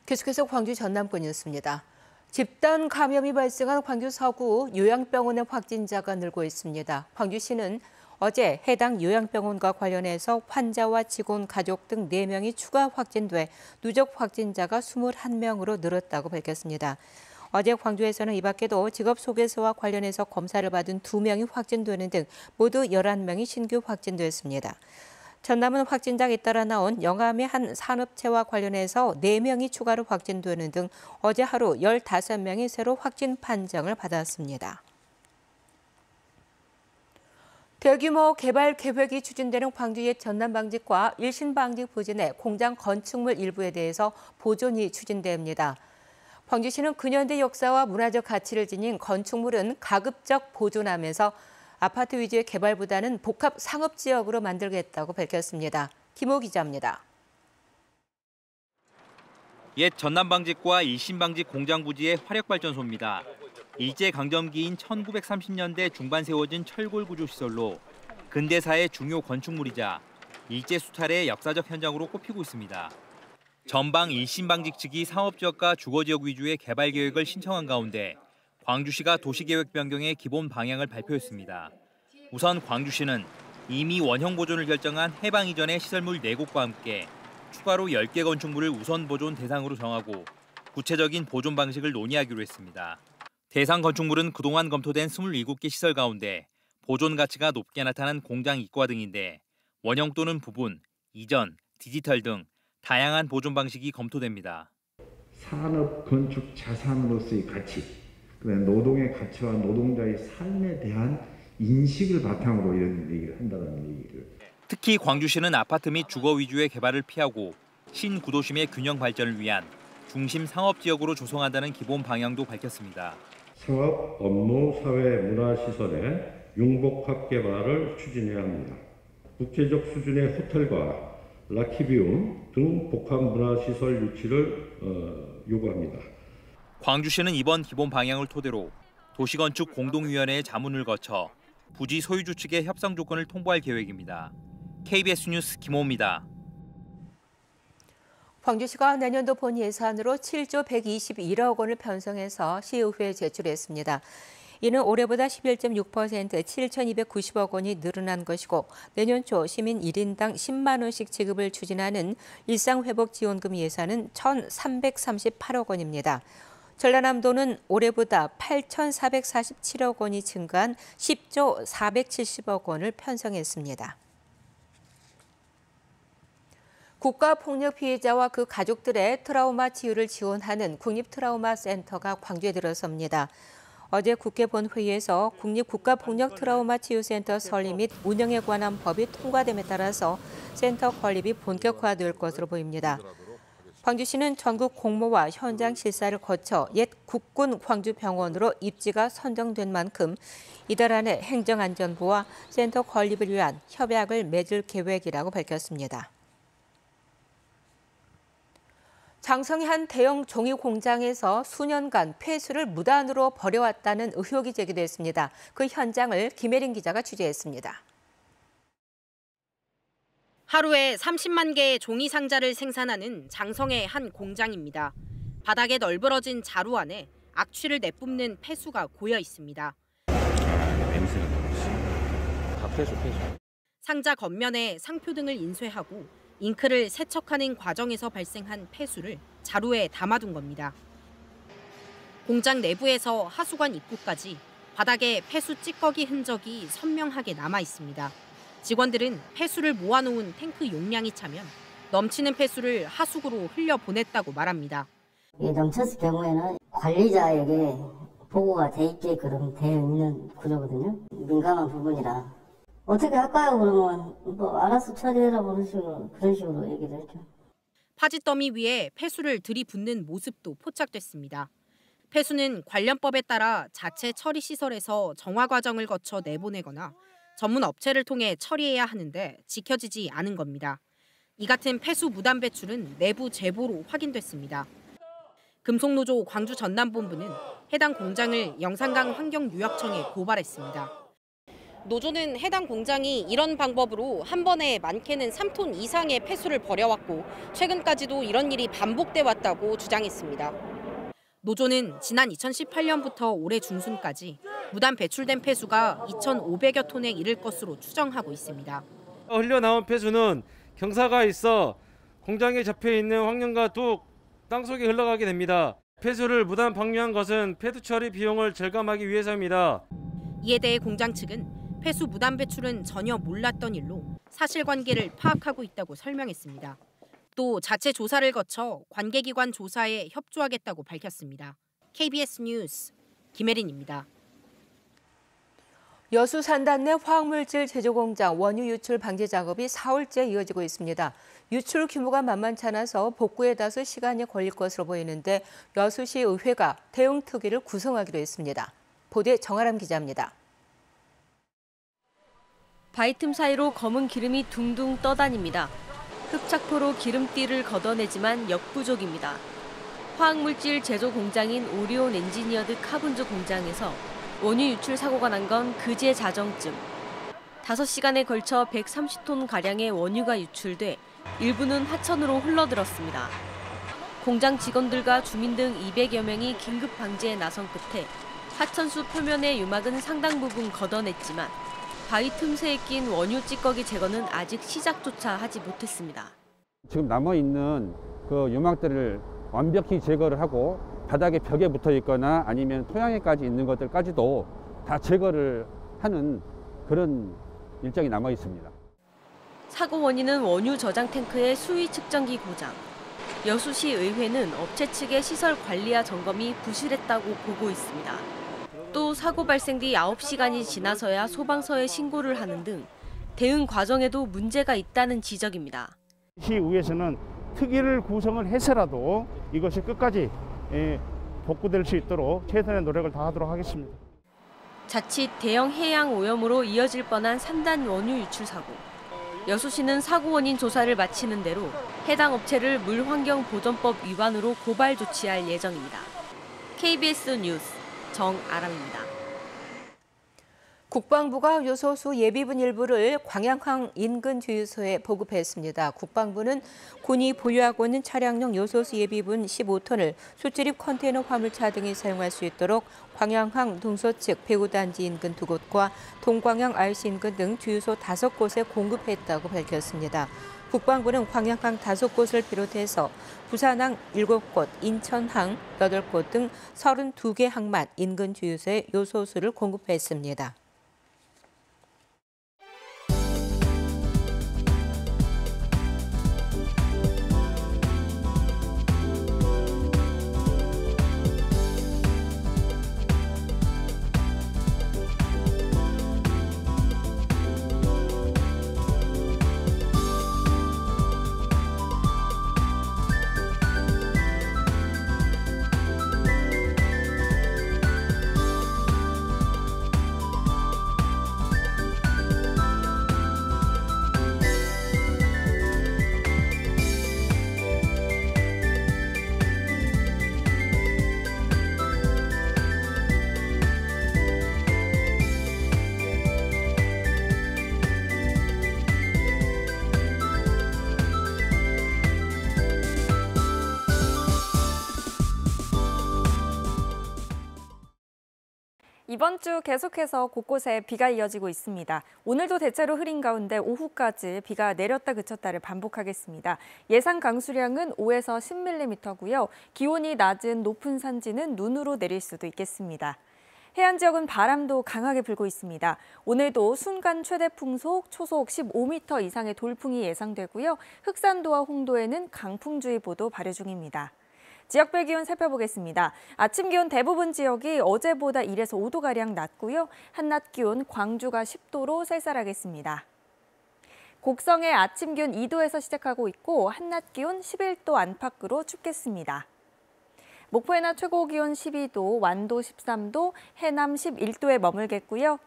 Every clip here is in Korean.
계속해서 광주 전남권 뉴스입니다. 집단 감염이 발생한 광주 서구 요양병원의 확진자가 늘고 있습니다. 광주시는 어제 해당 요양병원과 관련해서 환자와 직원, 가족 등 4명이 추가 확진돼 누적 확진자가 21명으로 늘었다고 밝혔습니다. 어제 광주에서는 이 밖에도 직업소개서와 관련해서 검사를 받은 2명이 확진되는 등 모두 11명이 신규 확진됐습니다. 전남은 확진자가 잇따라 나온 영암의 한 산업체와 관련해서 4명이 추가로 확진되는 등 어제 하루 15명이 새로 확진 판정을 받았습니다. 대규모 개발 계획이 추진되는 광주의 전남방직과 일신방직 부진의 공장 건축물 일부에 대해서 보존이 추진됩니다. 광주시는 근현대 역사와 문화적 가치를 지닌 건축물은 가급적 보존하면서 아파트 위주의 개발보다는 복합 상업지역으로 만들겠다고 밝혔습니다. 김호 기자입니다. 옛 전남방직과 일신방직 공장 부지의 화력발전소입니다. 일제강점기인 1930년대 중반 세워진 철골 구조시설로 근대사의 중요 건축물이자 일제수탈의 역사적 현장으로 꼽히고 있습니다. 전방 일신방직 측이 사업지역과 주거지역 위주의 개발 계획을 신청한 가운데 광주시가 도시계획 변경의 기본 방향을 발표했습니다. 우선 광주시는 이미 원형 보존을 결정한 해방 이전의 시설물 4곳과 함께 추가로 10개 건축물을 우선 보존 대상으로 정하고 구체적인 보존 방식을 논의하기로 했습니다. 대상 건축물은 그동안 검토된 27개 시설 가운데 보존 가치가 높게 나타난 공장 이과 등인데 원형 또는 부분, 이전, 디지털 등 다양한 보존 방식이 검토됩니다. 산업 건축 자산으로서의 가치, 노동의 가치와 노동자의 삶에 대한 인식을 바탕으로 이런 얘기를 한다는 얘기를. 특히 광주시는 아파트 및 주거 위주의 개발을 피하고 신구도심의 균형 발전을 위한 중심 상업지역으로 조성한다는 기본 방향도 밝혔습니다. 상업, 업무, 사회, 문화시설의 융복합 개발을 추진해야 합니다. 국제적 수준의 호텔과 라키비움 등 복합 문화시설 유치를 요구합니다. 광주시는 이번 기본 방향을 토대로 도시건축 공동위원회의 자문을 거쳐 부지 소유주 측의 협상 조건을 통보할 계획입니다. KBS 뉴스 김호입니다. 광주시가 내년도 본 예산으로 7조 121억 원을 편성해서 시의회에 제출했습니다. 이는 올해보다 11.6% 7,290억 원이 늘어난 것이고 내년 초 시민 1인당 10만 원씩 지급을 추진하는 일상회복지원금 예산은 1,338억 원입니다. 전라남도는 올해보다 8,447억 원이 증가한 10조 470억 원을 편성했습니다. 국가폭력 피해자와 그 가족들의 트라우마 치유를 지원하는 국립트라우마센터가 광주에 들어섭니다. 어제 국회 본회의에서 국립국가폭력트라우마치유센터 설립 및 운영에 관한 법이 통과됨에 따라서 센터 건립이 본격화될 것으로 보입니다. 광주시는 전국 공모와 현장 실사를 거쳐 옛 국군 광주병원으로 입지가 선정된 만큼 이달 안에 행정안전부와 센터 건립을 위한 협약을 맺을 계획이라고 밝혔습니다. 장성의 한 대형 종이 공장에서 수년간 폐수를 무단으로 버려왔다는 의혹이 제기됐습니다. 그 현장을 김혜린 기자가 취재했습니다. 하루에 30만 개의 종이 상자를 생산하는 장성의 한 공장입니다. 바닥에 널브러진 자루 안에 악취를 내뿜는 폐수가 고여 있습니다. 냄새가 너무 심해. 다 폐수. 상자 겉면에 상표 등을 인쇄하고 잉크를 세척하는 과정에서 발생한 폐수를 자루에 담아둔 겁니다. 공장 내부에서 하수관 입구까지 바닥에 폐수 찌꺼기 흔적이 선명하게 남아 있습니다. 직원들은 폐수를 모아놓은 탱크 용량이 차면 넘치는 폐수를 하수구로 흘려보냈다고 말합니다. 넘쳤을 경우에는 관리자에게 보고가 돼 있게끔 되어 있는 구조거든요. 민감한 부분이라. 어떻게 할까요? 그러면 뭐 알아서 처리해라고 그런 식으로 얘기를 했죠. 파지더미 위에 폐수를 들이붓는 모습도 포착됐습니다. 폐수는 관련법에 따라 자체 처리 시설에서 정화 과정을 거쳐 내보내거나 전문 업체를 통해 처리해야 하는데 지켜지지 않은 겁니다. 이 같은 폐수 무단 배출은 내부 제보로 확인됐습니다. 금속노조 광주 전남본부는 해당 공장을 영산강 환경유역청에 고발했습니다. 노조는 해당 공장이 이런 방법으로 한 번에 많게는 3톤 이상의 폐수를 버려왔고 최근까지도 이런 일이 반복돼 왔다고 주장했습니다. 노조는 지난 2018년부터 올해 중순까지 무단 배출된 폐수가 2,500여 톤에 이를 것으로 추정하고 있습니다. 흘려나온 폐수는 경사가 있어 공장에 잡혀있는 황량과 뚝, 땅속에 흘러가게 됩니다. 폐수를 무단 방류한 것은 폐수 처리 비용을 절감하기 위해서입니다. 이에 대해 공장 측은 폐수 무단 배출은 전혀 몰랐던 일로 사실관계를 파악하고 있다고 설명했습니다. 또 자체 조사를 거쳐 관계기관 조사에 협조하겠다고 밝혔습니다. KBS 뉴스 김혜린입니다. 여수 산단 내 화학물질 제조 공장 원유 유출 방지 작업이 사흘째 이어지고 있습니다. 유출 규모가 만만치 않아서 복구에 다소 시간이 걸릴 것으로 보이는데 여수시 의회가 대응 특위를 구성하기로 했습니다. 보도에 정아람 기자입니다. 바위 틈 사이로 검은 기름이 둥둥 떠다닙니다. 흡착포로 기름띠를 걷어내지만 역부족입니다. 화학물질 제조 공장인 오리온 엔지니어드 카본즈 공장에서 원유 유출 사고가 난 건 그제 자정쯤. 5시간에 걸쳐 130톤가량의 원유가 유출돼 일부는 하천으로 흘러들었습니다. 공장 직원들과 주민 등 200여 명이 긴급 방지에 나선 끝에 하천수 표면의 유막은 상당 부분 걷어냈지만 바위 틈새에 낀 원유 찌꺼기 제거는 아직 시작조차 하지 못했습니다. 지금 남아있는 그 유막들을 완벽히 제거를 하고 바닥에 벽에 붙어 있거나 아니면 토양에까지 있는 것들까지도 다 제거를 하는 그런 일정이 남아 있습니다. 사고 원인은 원유 저장 탱크의 수위 측정기 고장. 여수시 의회는 업체 측의 시설 관리와 점검이 부실했다고 보고 있습니다. 또 사고 발생 뒤 9시간이 지나서야 소방서에 신고를 하는 등 대응 과정에도 문제가 있다는 지적입니다. 시의회에서는 특위를 구성을 해서라도 이것이 끝까지 복구될 수 있도록 최선의 노력을 다하도록 하겠습니다. 자칫 대형 해양 오염으로 이어질 뻔한 산단 원유 유출 사고. 여수시는 사고 원인 조사를 마치는 대로 해당 업체를 물환경보전법 위반으로 고발 조치할 예정입니다. KBS 뉴스 정아람입니다. 국방부가 요소수 예비분 일부를 광양항 인근 주유소에 보급했습니다. 국방부는 군이 보유하고 있는 차량용 요소수 예비분 15톤을 수출입 컨테이너 화물차 등이 사용할 수 있도록 광양항 동서측 배후단지 인근 2곳과 동광양 RC 인근 등 주유소 5곳에 공급했다고 밝혔습니다. 국방부는 광양항 5곳을 비롯해서 부산항 7곳, 인천항 8곳 등 32개 항만 인근 주유소에 요소수를 공급했습니다. 이번 주 계속해서 곳곳에 비가 이어지고 있습니다. 오늘도 대체로 흐린 가운데 오후까지 비가 내렸다 그쳤다를 반복하겠습니다. 예상 강수량은 5에서 10mm고요. 기온이 낮은 높은 산지는 눈으로 내릴 수도 있겠습니다. 해안 지역은 바람도 강하게 불고 있습니다. 오늘도 순간 최대 풍속, 초속 15m 이상의 돌풍이 예상되고요. 흑산도와 홍도에는 강풍주의보도 발효 중입니다. 지역별 기온 살펴보겠습니다. 아침 기온 대부분 지역이 어제보다 1에서 5도가량 낮고요. 한낮 기온 광주가 10도로 쌀쌀하겠습니다. 곡성의 아침 기온 2도에서 시작하고 있고 한낮 기온 11도 안팎으로 춥겠습니다. 목포의 낮 최고 기온 12도, 완도 13도, 해남 11도에 머물겠고요.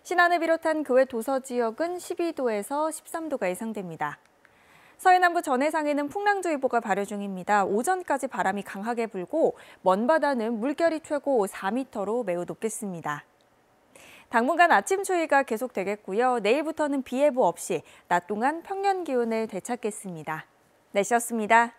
신안을 비롯한 그 외 도서 지역은 12도에서 13도가 예상됩니다. 서해남부 전해상에는 풍랑주의보가 발효 중입니다. 오전까지 바람이 강하게 불고 먼 바다는 물결이 최고 4m로 매우 높겠습니다. 당분간 아침 추위가 계속되겠고요. 내일부터는 비 예보 없이 낮 동안 평년 기온을 되찾겠습니다. 날씨였습니다.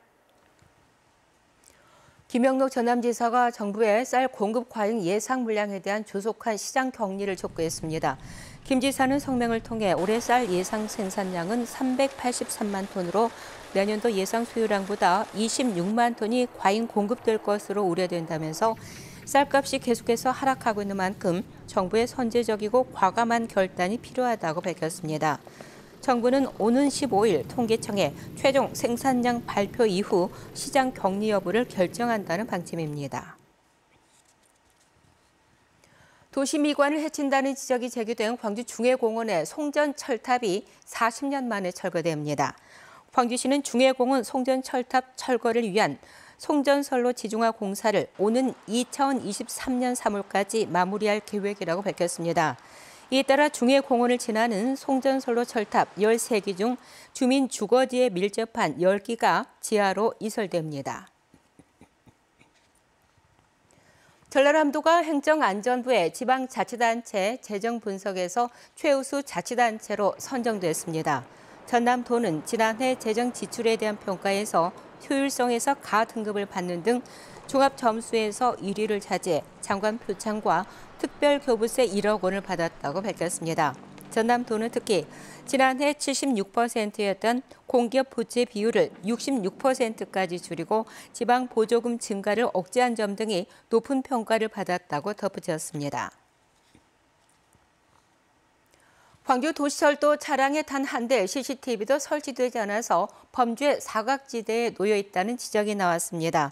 김영록 전남지사가 정부의 쌀 공급 과잉 예상 물량에 대한 조속한 시장 격리를 촉구했습니다. 김 지사는 성명을 통해 올해 쌀 예상 생산량은 383만 톤으로 내년도 예상 수요량보다 26만 톤이 과잉 공급될 것으로 우려된다면서 쌀값이 계속해서 하락하고 있는 만큼 정부의 선제적이고 과감한 결단이 필요하다고 밝혔습니다. 정부는 오는 15일 통계청에 최종 생산량 발표 이후 시장 격리 여부를 결정한다는 방침입니다. 도시 미관을 해친다는 지적이 제기된 광주 중해공원의 송전 철탑이 40년 만에 철거됩니다. 광주시는 중해공원 송전 철탑 철거를 위한 송전선로 지중화 공사를 오는 2023년 3월까지 마무리할 계획이라고 밝혔습니다. 이에 따라 중해공원을 지나는 송전선로 철탑 13기 중 주민 주거지에 밀접한 10기가 지하로 이설됩니다. 전라남도가 행정안전부의 지방자치단체 재정 분석에서 최우수 자치단체로 선정됐습니다. 전남도는 지난해 재정 지출에 대한 평가에서 효율성에서 가등급을 받는 등 종합 점수에서 1위를 차지해 장관 표창과 특별교부세 1억 원을 받았다고 밝혔습니다. 전남도는 특히 지난해 76%였던 공기업 부채 비율을 66%까지 줄이고 지방 보조금 증가를 억제한 점 등이 높은 평가를 받았다고 덧붙였습니다. 광주 도시철도 차량에 단 한 대 CCTV도 설치되지 않아서 범죄 사각지대에 놓여 있다는 지적이 나왔습니다.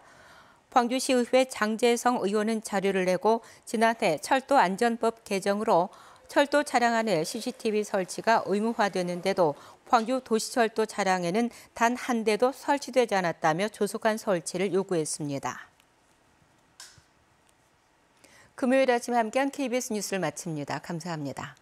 광주시의회 장재성 의원은 자료를 내고 지난해 철도안전법 개정으로 철도 차량 안에 CCTV 설치가 의무화됐는데도 광주 도시철도 차량에는 단 한 대도 설치되지 않았다며 조속한 설치를 요구했습니다. 금요일 아침 함께한 KBS 뉴스를 마칩니다. 감사합니다.